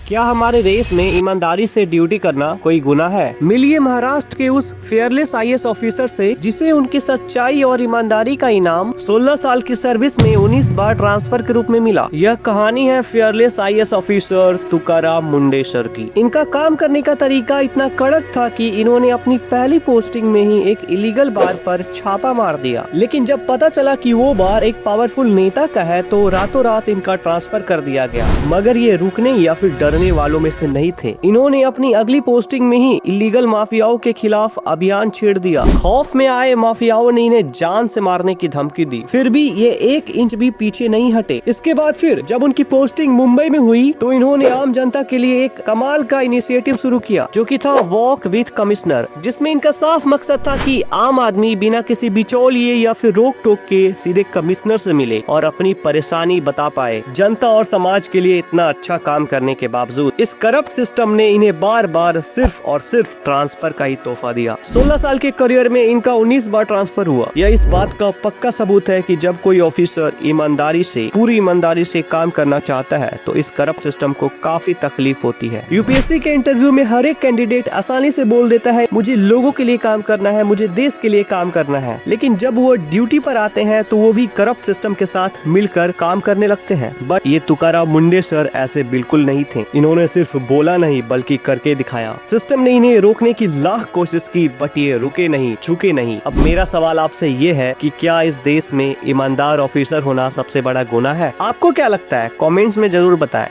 क्या हमारे देश में ईमानदारी से ड्यूटी करना कोई गुनाह है? मिलिए महाराष्ट्र के उस फेयरलेस आईएएस ऑफिसर से जिसे उनकी सच्चाई और ईमानदारी का इनाम 16 साल की सर्विस में 19 बार ट्रांसफर के रूप में मिला। यह कहानी है fearless IAS officer Tukaram Mundeshwar की। इनका काम करने का तरीका इतना कड़क था कि इन्होंने अपनी पहली पोस्टिंग में ही एक इलीगल बार पर छापा मार दिया। लेकिन जब पता चला कि वो बार एक पावरफुल नेता का है तो रातों रात इनका ट्रांसफर कर दिया गया। मगर ये रुकने या फिर डरने वालों में से नहीं थे। इन्होंने अपनी अगली पोस्टिंग में ही इलीगल माफियाओं के खिलाफ अभियान छेड़ दिया। खौफ में आए माफियाओं ने इन्हें जान से मारने की धमकी दी, फिर भी ये 1 इंच भी पीछे नहीं हटे। इसके बाद फिर जब उनकी पोस्टिंग मुंबई में हुई तो इन्होंने आम जनता के लिए एक कमाल का इनिशिएटिव शुरू किया जो कि था वॉक विद कमिश्नर, जिसमें इनका साफ मकसद था कि आम आदमी बिना किसी बिचौलिए या फिर रोक टोक के सीधे कमिश्नर से मिले और अपनी परेशानी बता पाए। जनता और समाज के लिए इतना अच्छा काम करने के बावजूद इस करप्ट सिस्टम ने इन्हें बार बार सिर्फ और सिर्फ ट्रांसफर का ही तोहफा दिया। 16 साल के करियर में इनका 19 बार ट्रांसफर हुआ। यह इस बात का पक्का सबूत है कि जब कोई ऑफिसर पूरी ईमानदारी से काम करना चाहता है तो इस करप्ट सिस्टम को काफी तकलीफ होती है। यूपीएससी के इंटरव्यू में हर एक कैंडिडेट आसानी से बोल देता है मुझे लोगों के लिए काम करना है, मुझे देश के लिए काम करना है, लेकिन जब वो ड्यूटी पर आते हैं तो वो भी करप्ट सिस्टम के साथ मिलकर काम करने लगते हैं। बट ये तुकाराम मुंडेश्वर ऐसे बिल्कुल नहीं थे। इन्होंने सिर्फ बोला नहीं बल्कि करके दिखाया। सिस्टम ने इन्हें रोकने की लाख कोशिश की बट ये रुके नहीं, झुके नहीं। अब मेरा सवाल आपसे ये है कि क्या इस देश में ईमानदार ऑफिसर होना सबसे बड़ा गुनाह है? आपको क्या लगता है? कमेंट्स में जरूर बताएं।